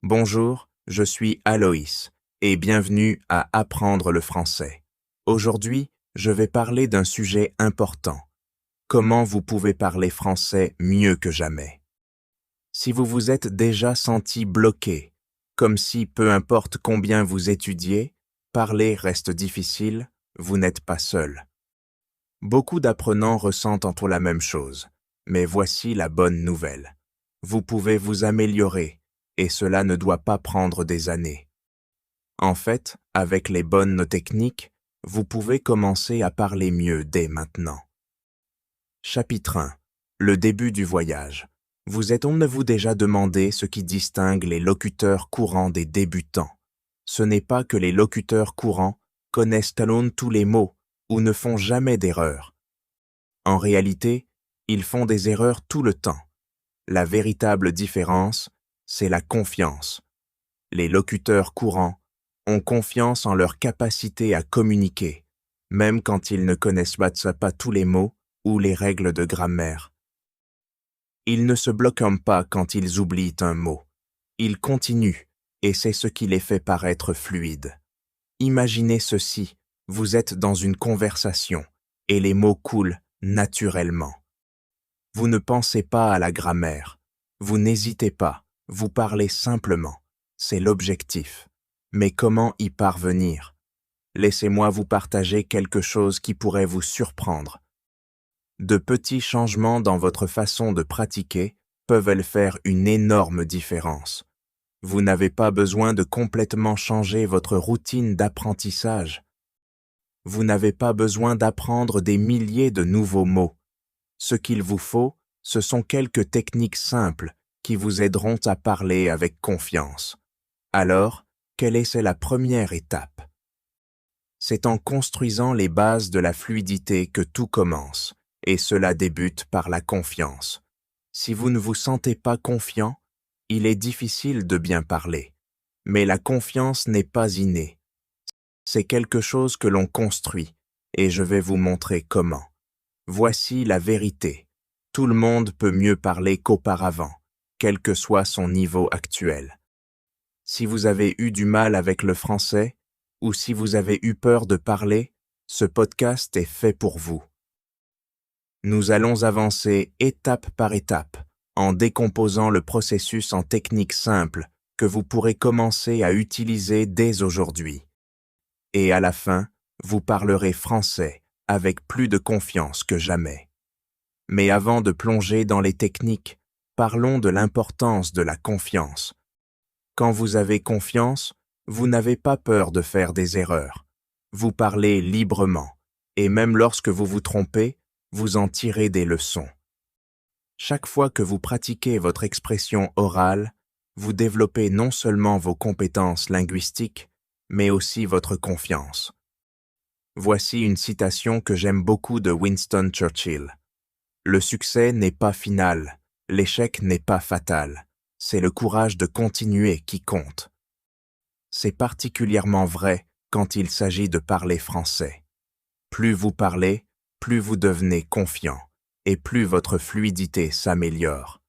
Bonjour, je suis Aloïs et bienvenue à Apprendre le français. Aujourd'hui, je vais parler d'un sujet important. Comment vous pouvez parler français mieux que jamais? Si vous vous êtes déjà senti bloqué, comme si peu importe combien vous étudiez, parler reste difficile, vous n'êtes pas seul. Beaucoup d'apprenants ressentent entre la même chose, mais voici la bonne nouvelle. Vous pouvez vous améliorer, et cela ne doit pas prendre des années. En fait, avec les bonnes techniques, vous pouvez commencer à parler mieux dès maintenant. Chapitre 1. Le début du voyage. Vous êtes-vous déjà demandé ce qui distingue les locuteurs courants des débutants? Ce n'est pas que les locuteurs courants connaissent tous les mots ou ne font jamais d'erreurs. En réalité, ils font des erreurs tout le temps. La véritable différence, c'est la confiance. Les locuteurs courants ont confiance en leur capacité à communiquer, même quand ils ne connaissent pas tous les mots ou les règles de grammaire. Ils ne se bloquent pas quand ils oublient un mot. Ils continuent, et c'est ce qui les fait paraître fluides. Imaginez ceci, vous êtes dans une conversation, et les mots coulent naturellement. Vous ne pensez pas à la grammaire, vous n'hésitez pas, vous parlez simplement. C'est l'objectif. Mais comment y parvenir? Laissez-moi vous partager quelque chose qui pourrait vous surprendre. De petits changements dans votre façon de pratiquer peuvent faire une énorme différence. Vous n'avez pas besoin de complètement changer votre routine d'apprentissage. Vous n'avez pas besoin d'apprendre des milliers de nouveaux mots. Ce qu'il vous faut, ce sont quelques techniques simples qui vous aideront à parler avec confiance. Alors, quelle est la première étape? C'est en construisant les bases de la fluidité que tout commence, et cela débute par la confiance. Si vous ne vous sentez pas confiant, il est difficile de bien parler. Mais la confiance n'est pas innée. C'est quelque chose que l'on construit, et je vais vous montrer comment. Voici la vérité. Tout le monde peut mieux parler qu'auparavant, quel que soit son niveau actuel. Si vous avez eu du mal avec le français, ou si vous avez eu peur de parler, ce podcast est fait pour vous. Nous allons avancer étape par étape, en décomposant le processus en techniques simples que vous pourrez commencer à utiliser dès aujourd'hui. Et à la fin, vous parlerez français avec plus de confiance que jamais. Mais avant de plonger dans les techniques, parlons de l'importance de la confiance. Quand vous avez confiance, vous n'avez pas peur de faire des erreurs. Vous parlez librement, et même lorsque vous vous trompez, vous en tirez des leçons. Chaque fois que vous pratiquez votre expression orale, vous développez non seulement vos compétences linguistiques, mais aussi votre confiance. Voici une citation que j'aime beaucoup de Winston Churchill. Le succès n'est pas final, l'échec n'est pas fatal. C'est le courage de continuer qui compte. C'est particulièrement vrai quand il s'agit de parler français. Plus vous parlez, plus vous devenez confiant, et plus votre fluidité s'améliore.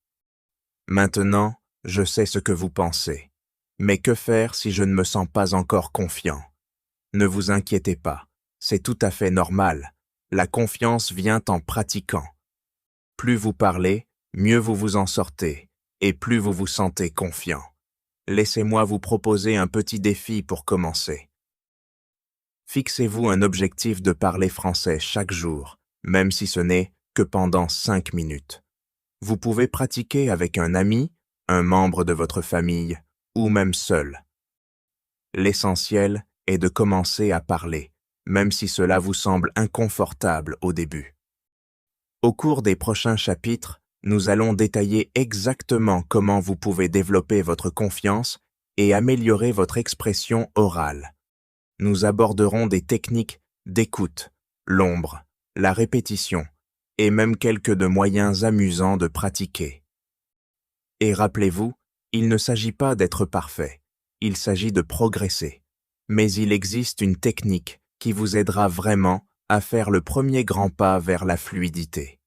Maintenant, je sais ce que vous pensez. Mais que faire si je ne me sens pas encore confiant? Ne vous inquiétez pas, c'est tout à fait normal. La confiance vient en pratiquant. Plus vous parlez, mieux vous vous en sortez. Et plus vous vous sentez confiant. Laissez-moi vous proposer un petit défi pour commencer. Fixez-vous un objectif de parler français chaque jour, même si ce n'est que pendant 5 minutes. Vous pouvez pratiquer avec un ami, un membre de votre famille, ou même seul. L'essentiel est de commencer à parler, même si cela vous semble inconfortable au début. Au cours des prochains chapitres, nous allons détailler exactement comment vous pouvez développer votre confiance et améliorer votre expression orale. Nous aborderons des techniques d'écoute, l'ombre, la répétition et même quelques moyens amusants de pratiquer. Et rappelez-vous, il ne s'agit pas d'être parfait, il s'agit de progresser. Mais il existe une technique qui vous aidera vraiment à faire le premier grand pas vers la fluidité.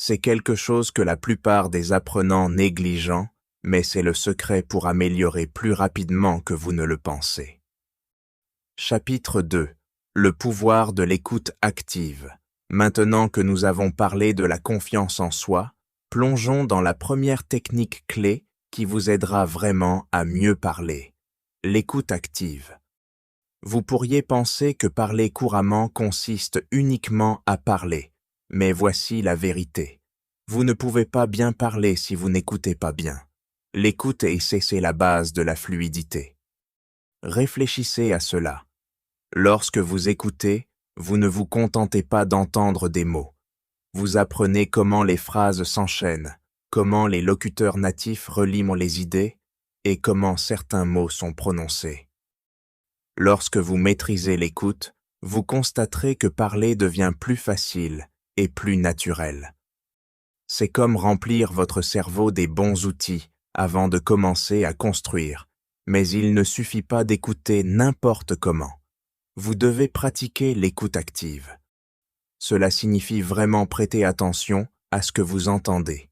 C'est quelque chose que la plupart des apprenants négligents mais c'est le secret pour améliorer plus rapidement que vous ne le pensez. Chapitre 2. Le pouvoir de l'écoute active. Maintenant que nous avons parlé de la confiance en soi, plongeons dans la première technique clé qui vous aidera vraiment à mieux parler. L'écoute active. Vous pourriez penser que parler couramment consiste uniquement à parler, mais voici la vérité. Vous ne pouvez pas bien parler si vous n'écoutez pas bien. L'écoute c'est la base de la fluidité. Réfléchissez à cela. Lorsque vous écoutez, vous ne vous contentez pas d'entendre des mots. Vous apprenez comment les phrases s'enchaînent, comment les locuteurs natifs relient les idées et comment certains mots sont prononcés. Lorsque vous maîtrisez l'écoute, vous constaterez que parler devient plus facile et plus naturel. C'est comme remplir votre cerveau des bons outils avant de commencer à construire, mais il ne suffit pas d'écouter n'importe comment. Vous devez pratiquer l'écoute active. Cela signifie vraiment prêter attention à ce que vous entendez.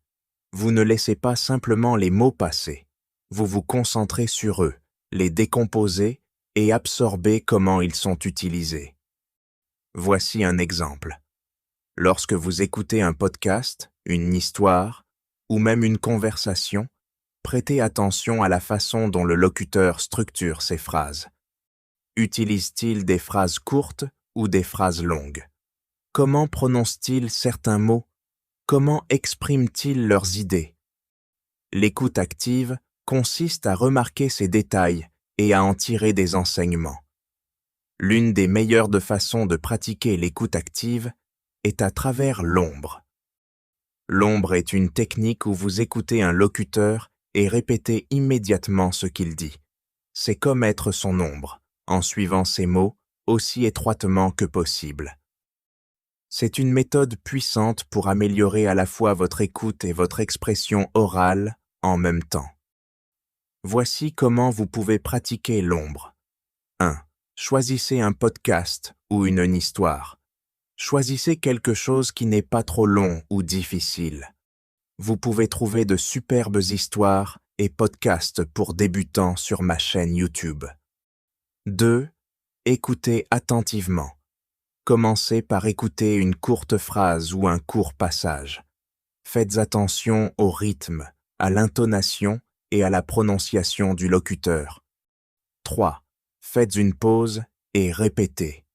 Vous ne laissez pas simplement les mots passer. Vous vous concentrez sur eux, les décomposez et absorbez comment ils sont utilisés. Voici un exemple. Lorsque vous écoutez un podcast, une histoire ou même une conversation, prêtez attention à la façon dont le locuteur structure ses phrases. Utilise-t-il des phrases courtes ou des phrases longues? Comment prononce-t-il certains mots? Comment exprime-t-il leurs idées? L'écoute active consiste à remarquer ces détails et à en tirer des enseignements. L'une des meilleures façons de pratiquer l'écoute active est à travers l'ombre. L'ombre est une technique où vous écoutez un locuteur et répétez immédiatement ce qu'il dit. C'est comme être son ombre, en suivant ses mots aussi étroitement que possible. C'est une méthode puissante pour améliorer à la fois votre écoute et votre expression orale en même temps. Voici comment vous pouvez pratiquer l'ombre. 1. Choisissez un podcast ou une histoire. Choisissez quelque chose qui n'est pas trop long ou difficile. Vous pouvez trouver de superbes histoires et podcasts pour débutants sur ma chaîne YouTube. 2. Écoutez attentivement. Commencez par écouter une courte phrase ou un court passage. Faites attention au rythme, à l'intonation et à la prononciation du locuteur. 3. Faites une pause et répétez.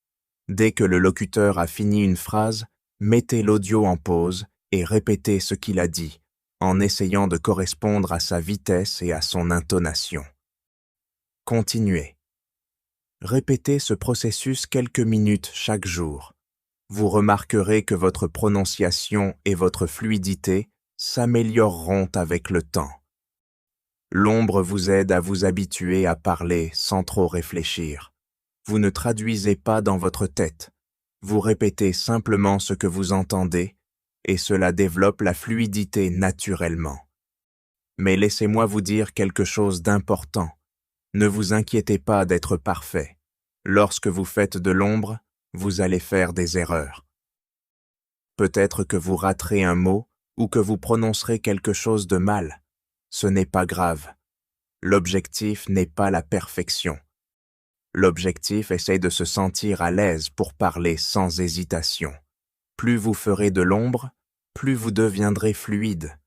Dès que le locuteur a fini une phrase, mettez l'audio en pause et répétez ce qu'il a dit, en essayant de correspondre à sa vitesse et à son intonation. Continuez. Répétez ce processus quelques minutes chaque jour. Vous remarquerez que votre prononciation et votre fluidité s'amélioreront avec le temps. L'ombre vous aide à vous habituer à parler sans trop réfléchir. Vous ne traduisez pas dans votre tête. Vous répétez simplement ce que vous entendez et cela développe la fluidité naturellement. Mais laissez-moi vous dire quelque chose d'important. Ne vous inquiétez pas d'être parfait. Lorsque vous faites de l'ombre, vous allez faire des erreurs. Peut-être que vous raterez un mot ou que vous prononcerez quelque chose de mal. Ce n'est pas grave. L'objectif n'est pas la perfection. L'objectif essaie de se sentir à l'aise pour parler sans hésitation. Plus vous ferez de l'ombre, plus vous deviendrez fluide.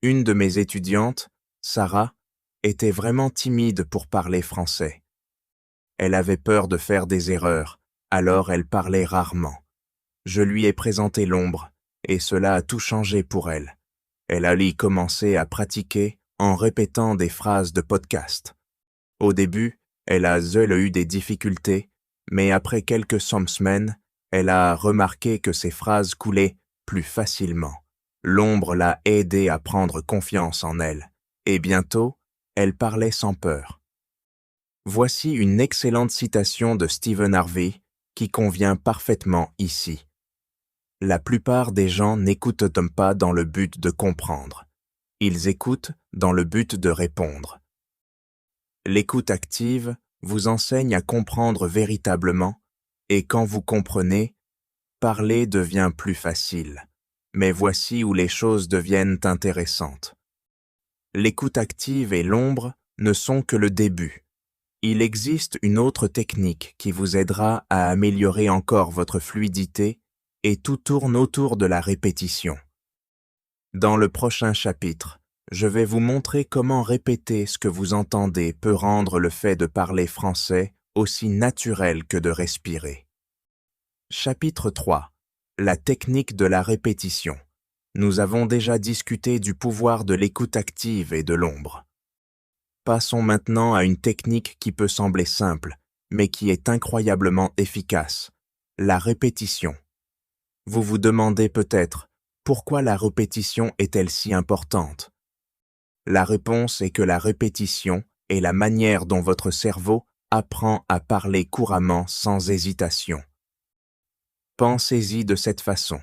Une de mes étudiantes, Sarah, était vraiment timide pour parler français. Elle avait peur de faire des erreurs, alors elle parlait rarement. Je lui ai présenté l'ombre, et cela a tout changé pour elle. Elle allait commencer à pratiquer en répétant des phrases de podcast. Au début, elle a eu des difficultés, mais après quelques semaines, elle a remarqué que ses phrases coulaient plus facilement. L'ombre l'a aidée à prendre confiance en elle, et bientôt, elle parlait sans peur. Voici une excellente citation de Stephen Harvey qui convient parfaitement ici. La plupart des gens n'écoutent pas dans le but de comprendre. Ils écoutent dans le but de répondre. L'écoute active vous enseigne à comprendre véritablement, et quand vous comprenez, parler devient plus facile. Mais voici où les choses deviennent intéressantes. L'écoute active et l'ombre ne sont que le début. Il existe une autre technique qui vous aidera à améliorer encore votre fluidité et tout tourne autour de la répétition. Dans le prochain chapitre, je vais vous montrer comment répéter ce que vous entendez peut rendre le fait de parler français aussi naturel que de respirer. Chapitre 3. La technique de la répétition. Nous avons déjà discuté du pouvoir de l'écoute active et de l'ombre. Passons maintenant à une technique qui peut sembler simple, mais qui est incroyablement efficace, la répétition. Vous vous demandez peut-être, pourquoi la répétition est-elle si importante? La réponse est que la répétition est la manière dont votre cerveau apprend à parler couramment sans hésitation. Pensez-y de cette façon.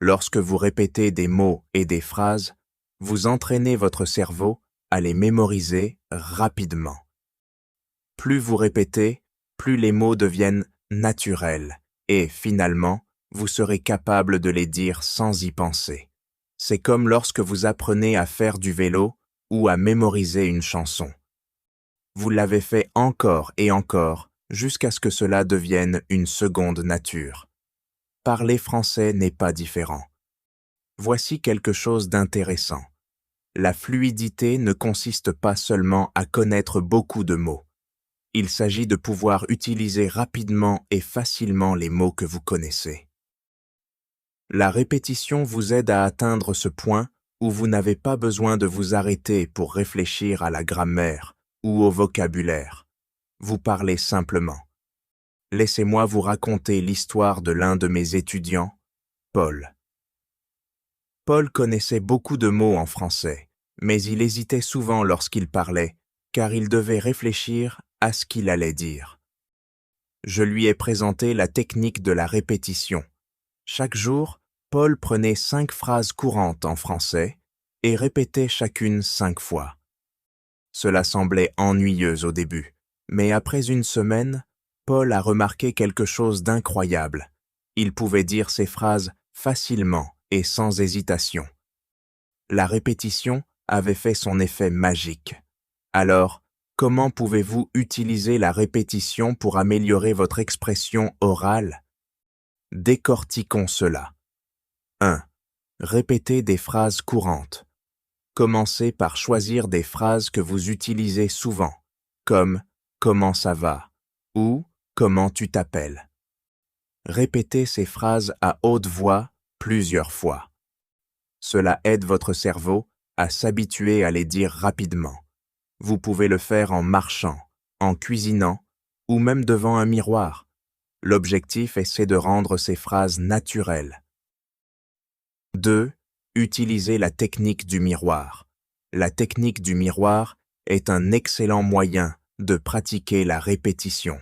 Lorsque vous répétez des mots et des phrases, vous entraînez votre cerveau à les mémoriser rapidement. Plus vous répétez, plus les mots deviennent naturels et, finalement, vous serez capable de les dire sans y penser. C'est comme lorsque vous apprenez à faire du vélo ou à mémoriser une chanson. Vous l'avez fait encore et encore jusqu'à ce que cela devienne une seconde nature. Parler français n'est pas différent. Voici quelque chose d'intéressant. La fluidité ne consiste pas seulement à connaître beaucoup de mots. Il s'agit de pouvoir utiliser rapidement et facilement les mots que vous connaissez. La répétition vous aide à atteindre ce point où vous n'avez pas besoin de vous arrêter pour réfléchir à la grammaire ou au vocabulaire. Vous parlez simplement. Laissez-moi vous raconter l'histoire de l'un de mes étudiants, Paul. Paul connaissait beaucoup de mots en français, mais il hésitait souvent lorsqu'il parlait, car il devait réfléchir à ce qu'il allait dire. Je lui ai présenté la technique de la répétition. Chaque jour, Paul prenait 5 phrases courantes en français et répétait chacune 5 fois. Cela semblait ennuyeux au début, mais après une semaine, Paul a remarqué quelque chose d'incroyable. Il pouvait dire ces phrases facilement et sans hésitation. La répétition avait fait son effet magique. Alors, comment pouvez-vous utiliser la répétition pour améliorer votre expression orale? Décortiquons cela. 1. Répétez des phrases courantes. Commencez par choisir des phrases que vous utilisez souvent, comme « Comment ça va ?» ou « Comment tu t'appelles ?» Répétez ces phrases à haute voix plusieurs fois. Cela aide votre cerveau à s'habituer à les dire rapidement. Vous pouvez le faire en marchant, en cuisinant ou même devant un miroir. L'objectif est de rendre ces phrases naturelles. 2. Utilisez la technique du miroir. La technique du miroir est un excellent moyen de pratiquer la répétition.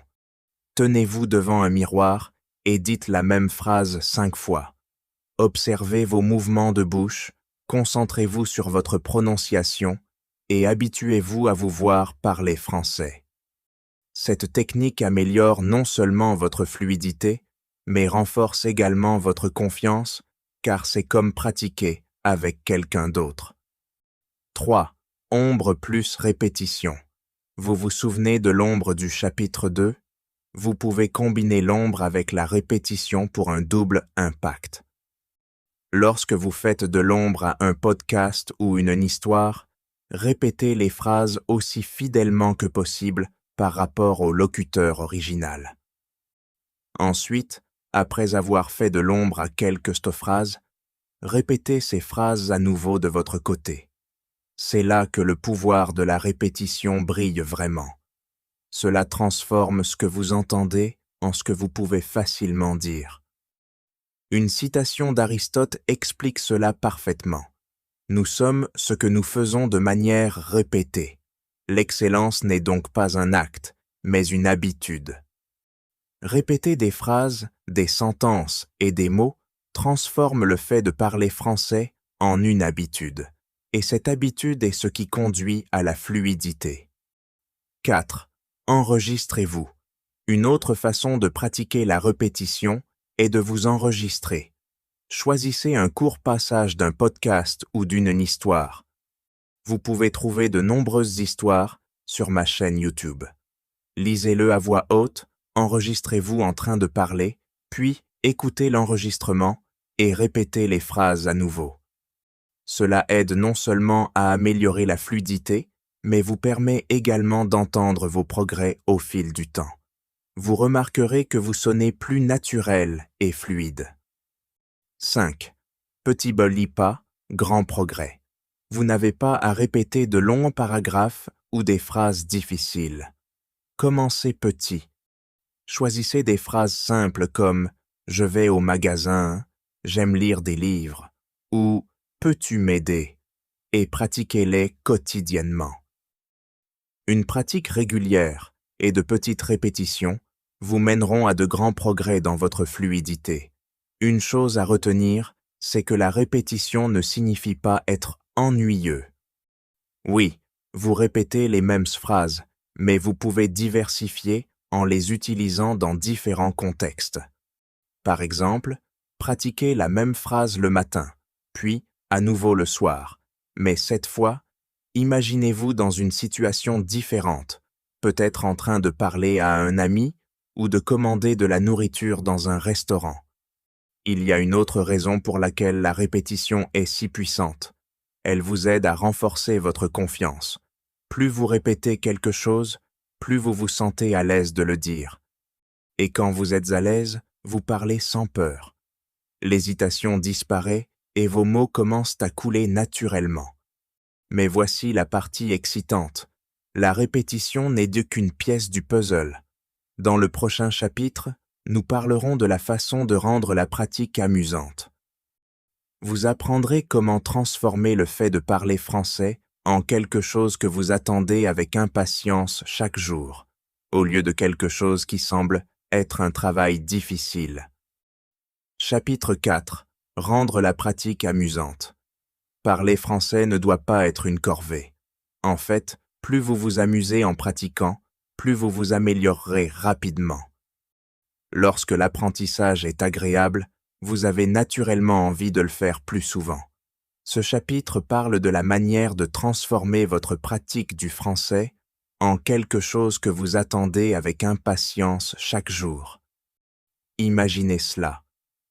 Tenez-vous devant un miroir et dites la même phrase 5 fois. Observez vos mouvements de bouche, concentrez-vous sur votre prononciation et habituez-vous à vous voir parler français. Cette technique améliore non seulement votre fluidité, mais renforce également votre confiance, car c'est comme pratiquer avec quelqu'un d'autre. 3. Ombre plus répétition. Vous vous souvenez de l'ombre du chapitre 2? Vous pouvez combiner l'ombre avec la répétition pour un double impact. Lorsque vous faites de l'ombre à un podcast ou une histoire, répétez les phrases aussi fidèlement que possible par rapport au locuteur original. Ensuite, après avoir fait de l'ombre à quelques phrases, répétez ces phrases à nouveau de votre côté. C'est là que le pouvoir de la répétition brille vraiment. Cela transforme ce que vous entendez en ce que vous pouvez facilement dire. Une citation d'Aristote explique cela parfaitement. Nous sommes ce que nous faisons de manière répétée. L'excellence n'est donc pas un acte, mais une habitude. Répéter des phrases, des sentences et des mots transforme le fait de parler français en une habitude. Et cette habitude est ce qui conduit à la fluidité. 4. Enregistrez-vous. Une autre façon de pratiquer la répétition est de vous enregistrer. Choisissez un court passage d'un podcast ou d'une histoire. Vous pouvez trouver de nombreuses histoires sur ma chaîne YouTube. Lisez-le à voix haute, enregistrez-vous en train de parler, puis écoutez l'enregistrement et répétez les phrases à nouveau. Cela aide non seulement à améliorer la fluidité, mais vous permet également d'entendre vos progrès au fil du temps. Vous remarquerez que vous sonnez plus naturel et fluide. 5. Petit bolipa, grand progrès. Vous n'avez pas à répéter de longs paragraphes ou des phrases difficiles. Commencez petit. Choisissez des phrases simples comme « Je vais au magasin »,« J'aime lire des livres » ou « Peux-tu m'aider » et pratiquez-les quotidiennement. Une pratique régulière et de petites répétitions vous mèneront à de grands progrès dans votre fluidité. Une chose à retenir, c'est que la répétition ne signifie pas être ennuyeux. Oui, vous répétez les mêmes phrases, mais vous pouvez diversifier en les utilisant dans différents contextes. Par exemple, pratiquez la même phrase le matin, puis à nouveau le soir, mais cette fois, imaginez-vous dans une situation différente, peut-être en train de parler à un ami ou de commander de la nourriture dans un restaurant. Il y a une autre raison pour laquelle la répétition est si puissante. Elle vous aide à renforcer votre confiance. Plus vous répétez quelque chose, plus vous vous sentez à l'aise de le dire. Et quand vous êtes à l'aise, vous parlez sans peur. L'hésitation disparaît et vos mots commencent à couler naturellement. Mais voici la partie excitante. La répétition n'est qu'une pièce du puzzle. Dans le prochain chapitre, nous parlerons de la façon de rendre la pratique amusante. Vous apprendrez comment transformer le fait de parler français en quelque chose que vous attendez avec impatience chaque jour, au lieu de quelque chose qui semble être un travail difficile. Chapitre 4. Rendre la pratique amusante. Parler français ne doit pas être une corvée. En fait, plus vous vous amusez en pratiquant, plus vous vous améliorerez rapidement. Lorsque l'apprentissage est agréable, vous avez naturellement envie de le faire plus souvent. Ce chapitre parle de la manière de transformer votre pratique du français en quelque chose que vous attendez avec impatience chaque jour. Imaginez cela.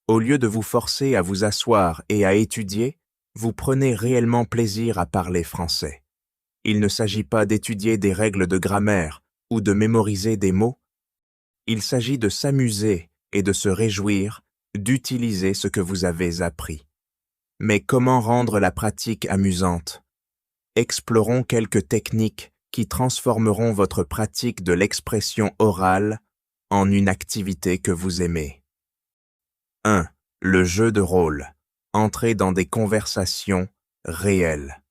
Au lieu de vous forcer à vous asseoir et à étudier, vous prenez réellement plaisir à parler français. Il ne s'agit pas d'étudier des règles de grammaire ou de mémoriser des mots. Il s'agit de s'amuser et de se réjouir d'utiliser ce que vous avez appris. Mais comment rendre la pratique amusante? Explorons quelques techniques qui transformeront votre pratique de l'expression orale en une activité que vous aimez. 1. Le jeu de rôle. Entrez dans des conversations réelles.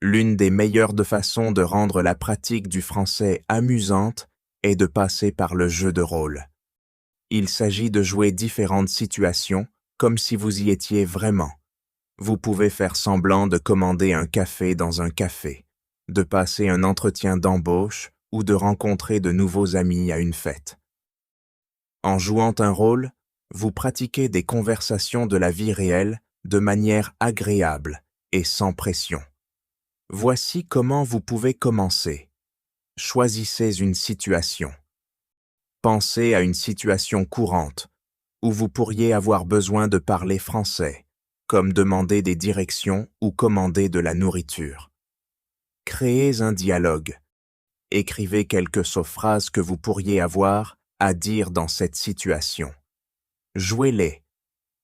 L'une des meilleures façons de rendre la pratique du français amusante est de passer par le jeu de rôle. Il s'agit de jouer différentes situations comme si vous y étiez vraiment. Vous pouvez faire semblant de commander un café dans un café, de passer un entretien d'embauche ou de rencontrer de nouveaux amis à une fête. En jouant un rôle, vous pratiquez des conversations de la vie réelle de manière agréable et sans pression. Voici comment vous pouvez commencer. Choisissez une situation. Pensez à une situation courante où vous pourriez avoir besoin de parler français, comme demander des directions ou commander de la nourriture. Créez un dialogue. Écrivez quelques phrases que vous pourriez avoir à dire dans cette situation. Jouez-les.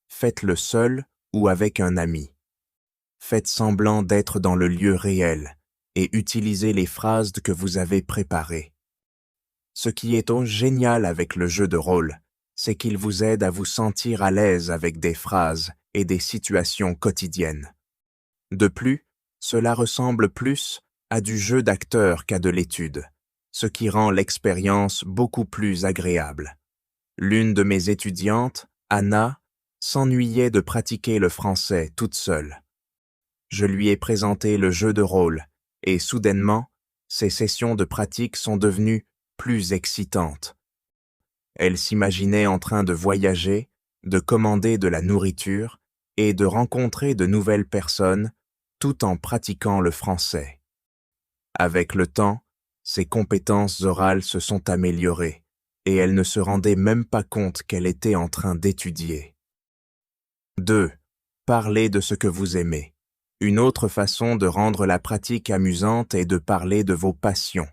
Faites-le seul ou avec un ami. Faites semblant d'être dans le lieu réel et utilisez les phrases que vous avez préparées. Ce qui est génial avec le jeu de rôle, c'est qu'il vous aide à vous sentir à l'aise avec des phrases et des situations quotidiennes. De plus, cela ressemble plus à du jeu d'acteur qu'à de l'étude, ce qui rend l'expérience beaucoup plus agréable. L'une de mes étudiantes, Anna, s'ennuyait de pratiquer le français toute seule. Je lui ai présenté le jeu de rôle et soudainement, ces sessions de pratique sont devenues plus excitantes. Elle s'imaginait en train de voyager, de commander de la nourriture et de rencontrer de nouvelles personnes, tout en pratiquant le français. Avec le temps, ses compétences orales se sont améliorées et elle ne se rendait même pas compte qu'elle était en train d'étudier. 2. Parlez de ce que vous aimez. Une autre façon de rendre la pratique amusante est de parler de vos passions.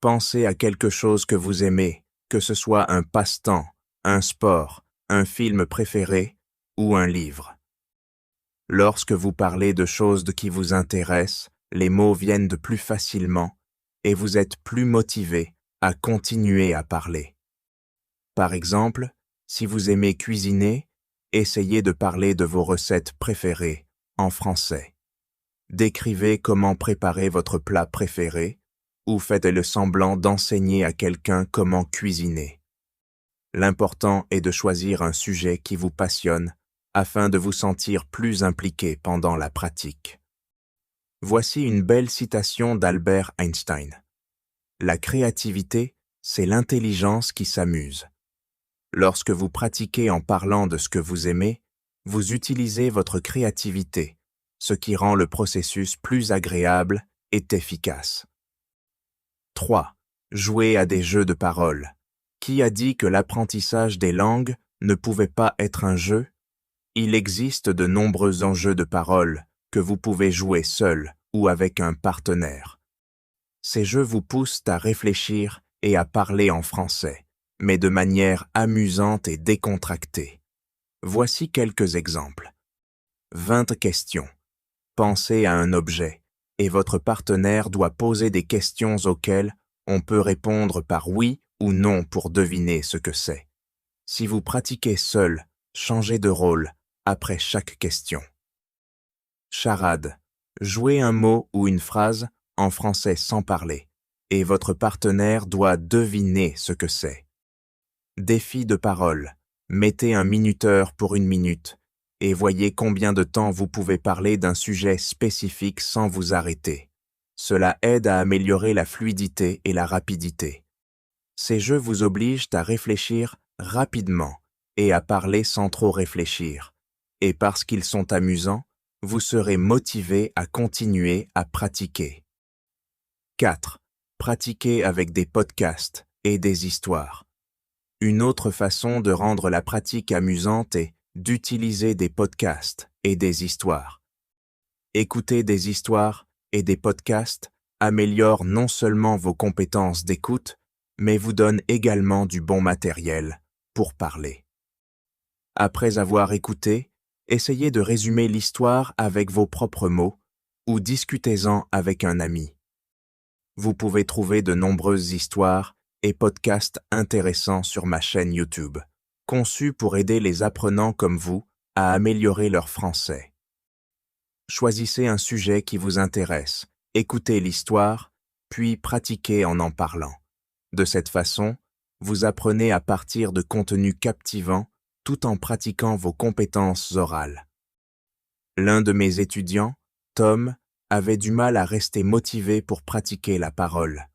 Pensez à quelque chose que vous aimez, que ce soit un passe-temps, un sport, un film préféré ou un livre. Lorsque vous parlez de choses qui vous intéressent, les mots viennent de plus facilement et vous êtes plus motivé à continuer à parler. Par exemple, si vous aimez cuisiner, essayez de parler de vos recettes préférées en français. Décrivez comment préparer votre plat préféré ou faites le semblant d'enseigner à quelqu'un comment cuisiner. L'important est de choisir un sujet qui vous passionne afin de vous sentir plus impliqué pendant la pratique. Voici une belle citation d'Albert Einstein. La créativité, c'est l'intelligence qui s'amuse. Lorsque vous pratiquez en parlant de ce que vous aimez, vous utilisez votre créativité, ce qui rend le processus plus agréable et efficace. 3. Jouer à des jeux de paroles. Qui a dit que l'apprentissage des langues ne pouvait pas être un jeu? Il existe de nombreux jeux de paroles que vous pouvez jouer seul ou avec un partenaire. Ces jeux vous poussent à réfléchir et à parler en français, mais de manière amusante et décontractée. Voici quelques exemples. 20 questions. Pensez à un objet, et votre partenaire doit poser des questions auxquelles on peut répondre par oui ou non pour deviner ce que c'est. Si vous pratiquez seul, changez de rôle après chaque question. Charade. Jouez un mot ou une phrase en français sans parler, et votre partenaire doit deviner ce que c'est. Défi de parole. Mettez un minuteur pour 1 minute et voyez combien de temps vous pouvez parler d'un sujet spécifique sans vous arrêter. Cela aide à améliorer la fluidité et la rapidité. Ces jeux vous obligent à réfléchir rapidement et à parler sans trop réfléchir. Et parce qu'ils sont amusants, vous serez motivé à continuer à pratiquer. 4. Pratiquez avec des podcasts et des histoires. Une autre façon de rendre la pratique amusante est d'utiliser des podcasts et des histoires. Écouter des histoires et des podcasts améliore non seulement vos compétences d'écoute, mais vous donne également du bon matériel pour parler. Après avoir écouté, essayez de résumer l'histoire avec vos propres mots ou discutez-en avec un ami. Vous pouvez trouver de nombreuses histoires et podcasts intéressants sur ma chaîne YouTube, conçus pour aider les apprenants comme vous à améliorer leur français. Choisissez un sujet qui vous intéresse, écoutez l'histoire, puis pratiquez en parlant. De cette façon, vous apprenez à partir de contenus captivants tout en pratiquant vos compétences orales. L'un de mes étudiants, Tom, avait du mal à rester motivé pour pratiquer la parole.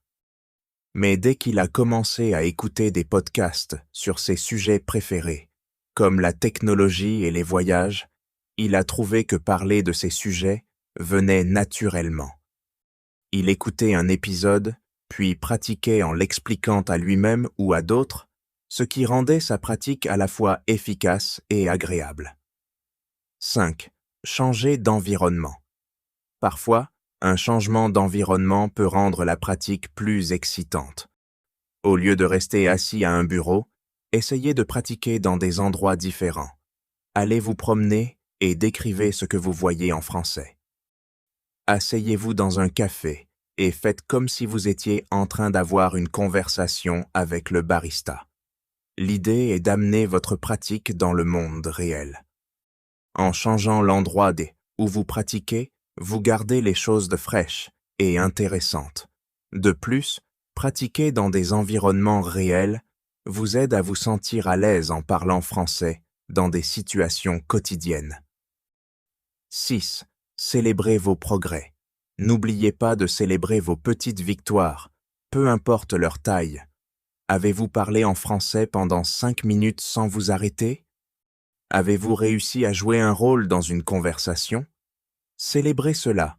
Mais dès qu'il a commencé à écouter des podcasts sur ses sujets préférés, comme la technologie et les voyages, il a trouvé que parler de ces sujets venait naturellement. Il écoutait un épisode, puis pratiquait en l'expliquant à lui-même ou à d'autres, ce qui rendait sa pratique à la fois efficace et agréable. 5. Changer d'environnement. Parfois, un changement d'environnement peut rendre la pratique plus excitante. Au lieu de rester assis à un bureau, essayez de pratiquer dans des endroits différents. Allez vous promener et décrivez ce que vous voyez en français. Asseyez-vous dans un café et faites comme si vous étiez en train d'avoir une conversation avec le barista. L'idée est d'amener votre pratique dans le monde réel. En changeant l'endroit où vous pratiquez, vous gardez les choses fraîches et intéressantes. De plus, pratiquer dans des environnements réels vous aide à vous sentir à l'aise en parlant français dans des situations quotidiennes. 6. Célébrez vos progrès. N'oubliez pas de célébrer vos petites victoires, peu importe leur taille. Avez-vous parlé en français pendant 5 minutes sans vous arrêter? Avez-vous réussi à jouer un rôle dans une conversation? Célébrez cela.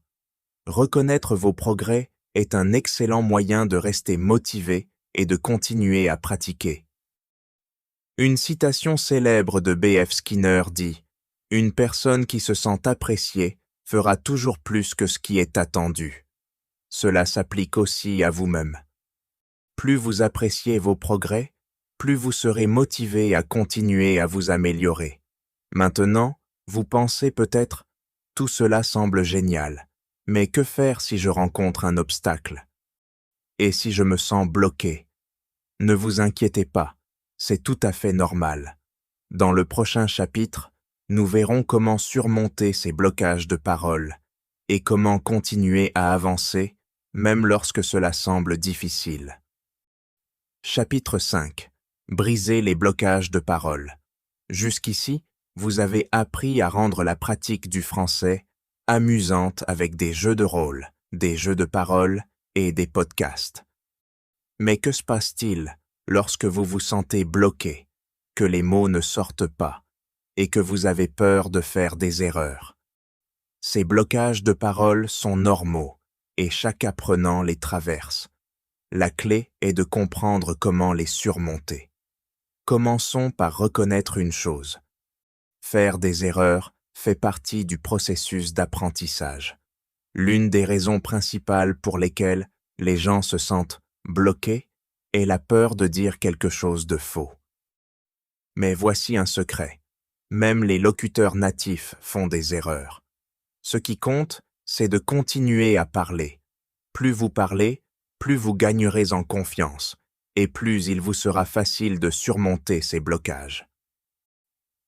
Reconnaître vos progrès est un excellent moyen de rester motivé et de continuer à pratiquer. Une citation célèbre de B.F. Skinner dit « Une personne qui se sent appréciée fera toujours plus que ce qui est attendu. » Cela s'applique aussi à vous-même. Plus vous appréciez vos progrès, plus vous serez motivé à continuer à vous améliorer. Maintenant, vous pensez peut-être « Tout cela semble génial, mais que faire si je rencontre un obstacle? Et si je me sens bloqué? » Ne vous inquiétez pas, c'est tout à fait normal. Dans le prochain chapitre, nous verrons comment surmonter ces blocages de parole et comment continuer à avancer, même lorsque cela semble difficile. Chapitre 5. Briser les blocages de parole. Jusqu'ici, vous avez appris à rendre la pratique du français amusante avec des jeux de rôle, des jeux de parole et des podcasts. Mais que se passe-t-il lorsque vous vous sentez bloqué, que les mots ne sortent pas et que vous avez peur de faire des erreurs? Ces blocages de parole sont normaux et chaque apprenant les traverse. La clé est de comprendre comment les surmonter. Commençons par reconnaître une chose. Faire des erreurs fait partie du processus d'apprentissage. L'une des raisons principales pour lesquelles les gens se sentent bloqués est la peur de dire quelque chose de faux. Mais voici un secret. Même les locuteurs natifs font des erreurs. Ce qui compte, c'est de continuer à parler. Plus vous parlez, plus vous gagnerez en confiance, et plus il vous sera facile de surmonter ces blocages.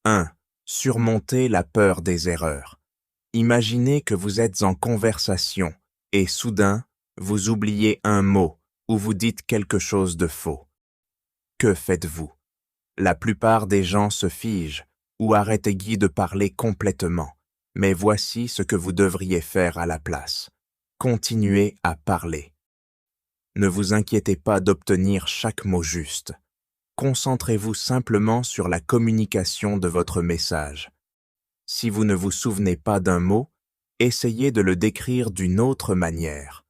1. Surmonter la peur des erreurs. Imaginez que vous êtes en conversation et soudain, vous oubliez un mot ou vous dites quelque chose de faux. Que faites-vous? La plupart des gens se figent ou arrêtent de parler complètement, mais voici ce que vous devriez faire à la place. Continuez à parler. Ne vous inquiétez pas d'obtenir chaque mot juste. Concentrez-vous simplement sur la communication de votre message. Si vous ne vous souvenez pas d'un mot, essayez de le décrire d'une autre manière.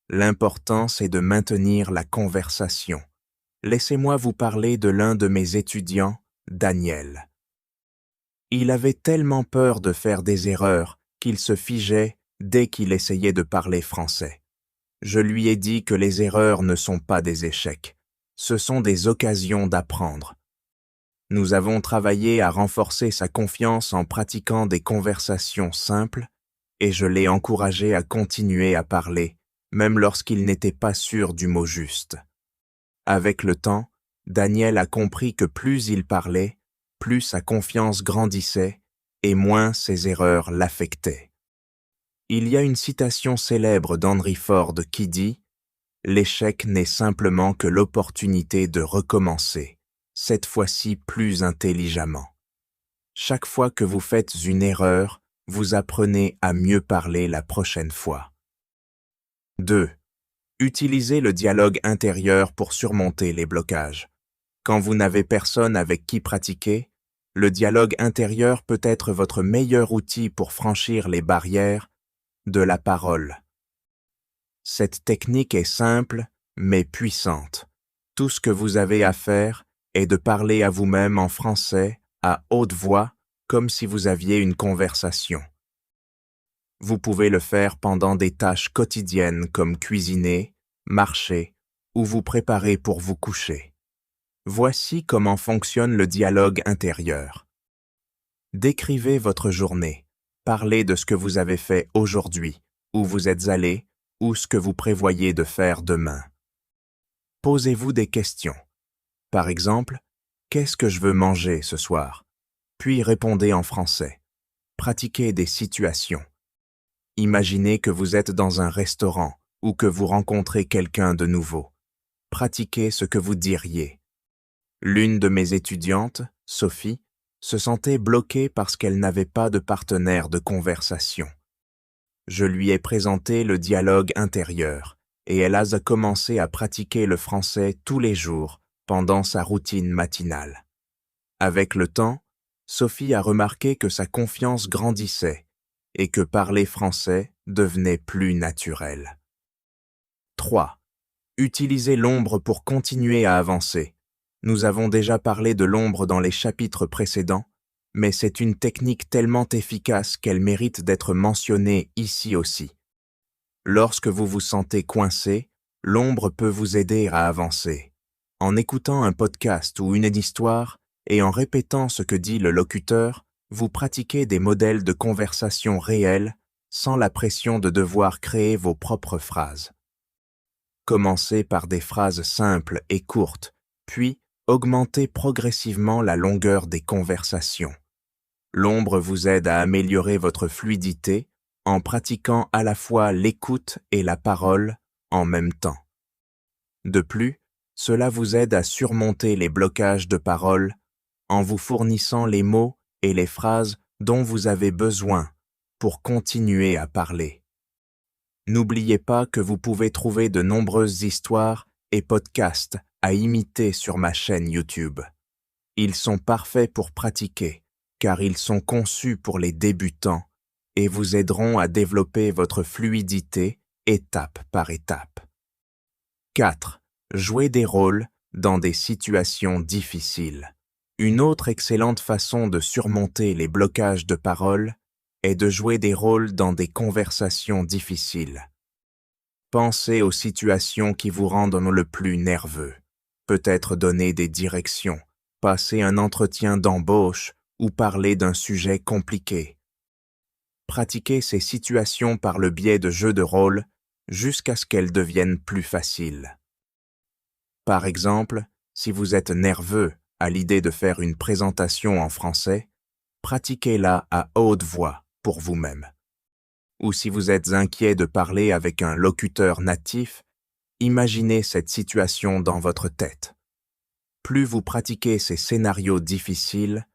L'important, c'est de maintenir la conversation. Laissez-moi vous parler de l'un de mes étudiants, Daniel. Il avait tellement peur de faire des erreurs qu'il se figeait dès qu'il essayait de parler français. Je lui ai dit que les erreurs ne sont pas des échecs, ce sont des occasions d'apprendre. Nous avons travaillé à renforcer sa confiance en pratiquant des conversations simples et je l'ai encouragé à continuer à parler, même lorsqu'il n'était pas sûr du mot juste. Avec le temps, Daniel a compris que plus il parlait, plus sa confiance grandissait et moins ses erreurs l'affectaient. Il y a une citation célèbre d'Henry Ford qui dit « L'échec n'est simplement que l'opportunité de recommencer, cette fois-ci plus intelligemment. » Chaque fois que vous faites une erreur, vous apprenez à mieux parler la prochaine fois. 2. Utilisez le dialogue intérieur pour surmonter les blocages. Quand vous n'avez personne avec qui pratiquer, le dialogue intérieur peut être votre meilleur outil pour franchir les barrières de la parole. Cette technique est simple, mais puissante. Tout ce que vous avez à faire est de parler à vous-même en français, à haute voix, comme si vous aviez une conversation. Vous pouvez le faire pendant des tâches quotidiennes comme cuisiner, marcher ou vous préparer pour vous coucher. Voici comment fonctionne le dialogue intérieur. Décrivez votre journée. Parlez de ce que vous avez fait aujourd'hui, où vous êtes allé, ou ce que vous prévoyez de faire demain. Posez-vous des questions. Par exemple, « Qu'est-ce que je veux manger ce soir ?» Puis répondez en français. Pratiquez des situations. Imaginez que vous êtes dans un restaurant ou que vous rencontrez quelqu'un de nouveau. Pratiquez ce que vous diriez. L'une de mes étudiantes, Sophie, se sentait bloquée parce qu'elle n'avait pas de partenaire de conversation. Je lui ai présenté le dialogue intérieur et elle a commencé à pratiquer le français tous les jours pendant sa routine matinale. Avec le temps, Sophie a remarqué que sa confiance grandissait et que parler français devenait plus naturel. 3. Utilisez l'ombre pour continuer à avancer. Nous avons déjà parlé de l'ombre dans les chapitres précédents, mais c'est une technique tellement efficace qu'elle mérite d'être mentionnée ici aussi. Lorsque vous vous sentez coincé, l'ombre peut vous aider à avancer. En écoutant un podcast ou une histoire et en répétant ce que dit le locuteur, vous pratiquez des modèles de conversation réels sans la pression de devoir créer vos propres phrases. Commencez par des phrases simples et courtes, puis augmentez progressivement la longueur des conversations. L'ombre vous aide à améliorer votre fluidité en pratiquant à la fois l'écoute et la parole en même temps. De plus, cela vous aide à surmonter les blocages de parole en vous fournissant les mots et les phrases dont vous avez besoin pour continuer à parler. N'oubliez pas que vous pouvez trouver de nombreuses histoires et podcasts à imiter sur ma chaîne YouTube. Ils sont parfaits pour pratiquer, car ils sont conçus pour les débutants et vous aideront à développer votre fluidité étape par étape. 4. Jouez des rôles dans des situations difficiles. Une autre excellente façon de surmonter les blocages de parole est de jouer des rôles dans des conversations difficiles. Pensez aux situations qui vous rendent le plus nerveux. Peut-être donner des directions, passer un entretien d'embauche ou parler d'un sujet compliqué. Pratiquez ces situations par le biais de jeux de rôle jusqu'à ce qu'elles deviennent plus faciles. Par exemple, si vous êtes nerveux à l'idée de faire une présentation en français, pratiquez-la à haute voix pour vous-même. Ou si vous êtes inquiet de parler avec un locuteur natif, imaginez cette situation dans votre tête. Plus vous pratiquez ces scénarios difficiles,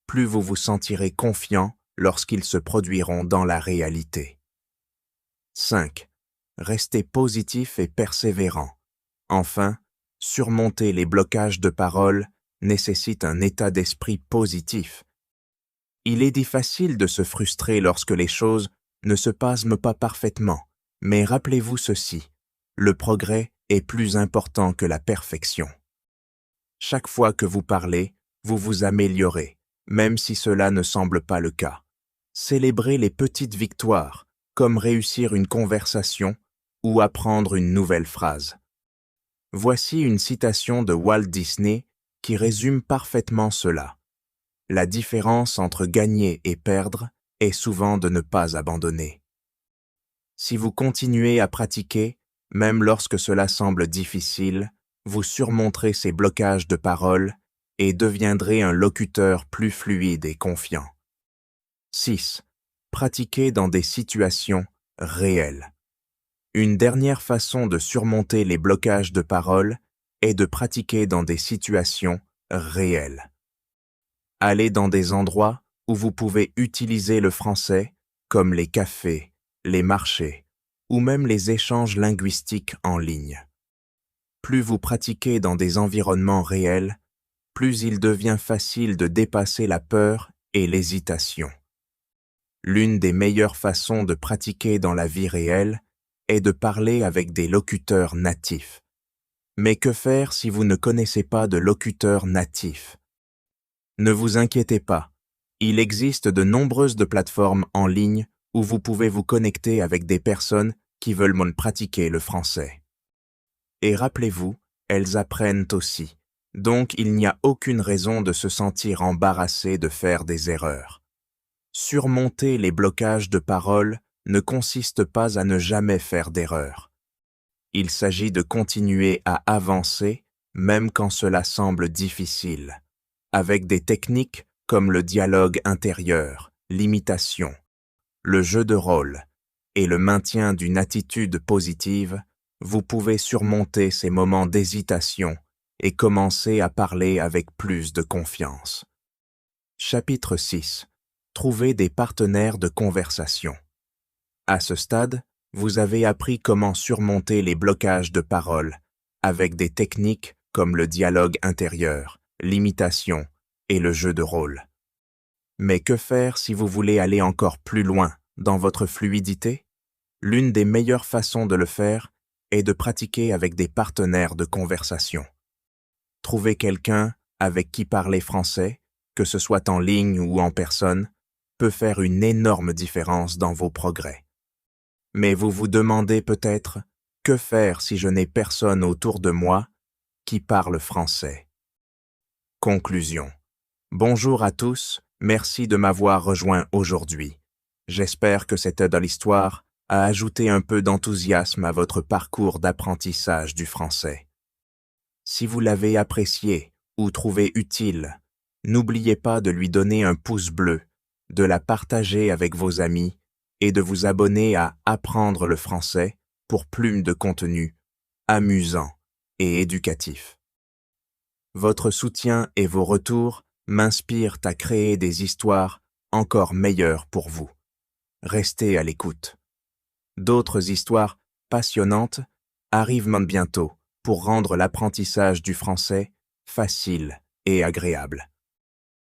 plus vous vous sentirez confiant lorsqu'ils se produiront dans la réalité. 5. Restez positif et persévérant. Enfin, surmonter les blocages de parole nécessite un état d'esprit positif. Il est difficile de se frustrer lorsque les choses ne se passent pas parfaitement, mais rappelez-vous ceci, le progrès est plus important que la perfection. Chaque fois que vous parlez, vous vous améliorez, même si cela ne semble pas le cas. Célébrez les petites victoires, comme réussir une conversation ou apprendre une nouvelle phrase. Voici une citation de Walt Disney qui résume parfaitement cela. La différence entre gagner et perdre est souvent de ne pas abandonner. Si vous continuez à pratiquer, même lorsque cela semble difficile, vous surmonterez ces blocages de parole et deviendrez un locuteur plus fluide et confiant. 6. Pratiquez dans des situations réelles. Une dernière façon de surmonter les blocages de parole est de pratiquer dans des situations réelles. Allez dans des endroits où vous pouvez utiliser le français, comme les cafés, les marchés, ou même les échanges linguistiques en ligne. Plus vous pratiquez dans des environnements réels, plus il devient facile de dépasser la peur et l'hésitation. L'une des meilleures façons de pratiquer dans la vie réelle est de parler avec des locuteurs natifs. Mais que faire si vous ne connaissez pas de locuteurs natifs? Ne vous inquiétez pas, il existe de nombreuses plateformes en ligne où vous pouvez vous connecter avec des personnes qui veulent pratiquer le français. Et rappelez-vous, elles apprennent aussi, donc il n'y a aucune raison de se sentir embarrassé de faire des erreurs. Surmonter les blocages de parole ne consiste pas à ne jamais faire d'erreurs. Il s'agit de continuer à avancer, même quand cela semble difficile, avec des techniques comme le dialogue intérieur, l'imitation, le jeu de rôle et le maintien d'une attitude positive. Vous pouvez surmonter ces moments d'hésitation et commencer à parler avec plus de confiance. Chapitre 6. Trouver des partenaires de conversation. À ce stade, vous avez appris comment surmonter les blocages de parole avec des techniques comme le dialogue intérieur, l'imitation et le jeu de rôle. Mais que faire si vous voulez aller encore plus loin dans votre fluidité? L'une des meilleures façons de le faire est de pratiquer avec des partenaires de conversation. Trouver quelqu'un avec qui parler français, que ce soit en ligne ou en personne, peut faire une énorme différence dans vos progrès. Mais vous vous demandez peut-être, que faire si je n'ai personne autour de moi qui parle français? Conclusion. Bonjour à tous, merci de m'avoir rejoint aujourd'hui. J'espère que cette aide à l'histoire a ajouté un peu d'enthousiasme à votre parcours d'apprentissage du français. Si vous l'avez apprécié ou trouvé utile, n'oubliez pas de lui donner un pouce bleu, de la partager avec vos amis et de vous abonner à Apprendre le français pour plus de contenu amusant et éducatif. Votre soutien et vos retours m'inspirent à créer des histoires encore meilleures pour vous. Restez à l'écoute. D'autres histoires passionnantes arrivent bientôt pour rendre l'apprentissage du français facile et agréable.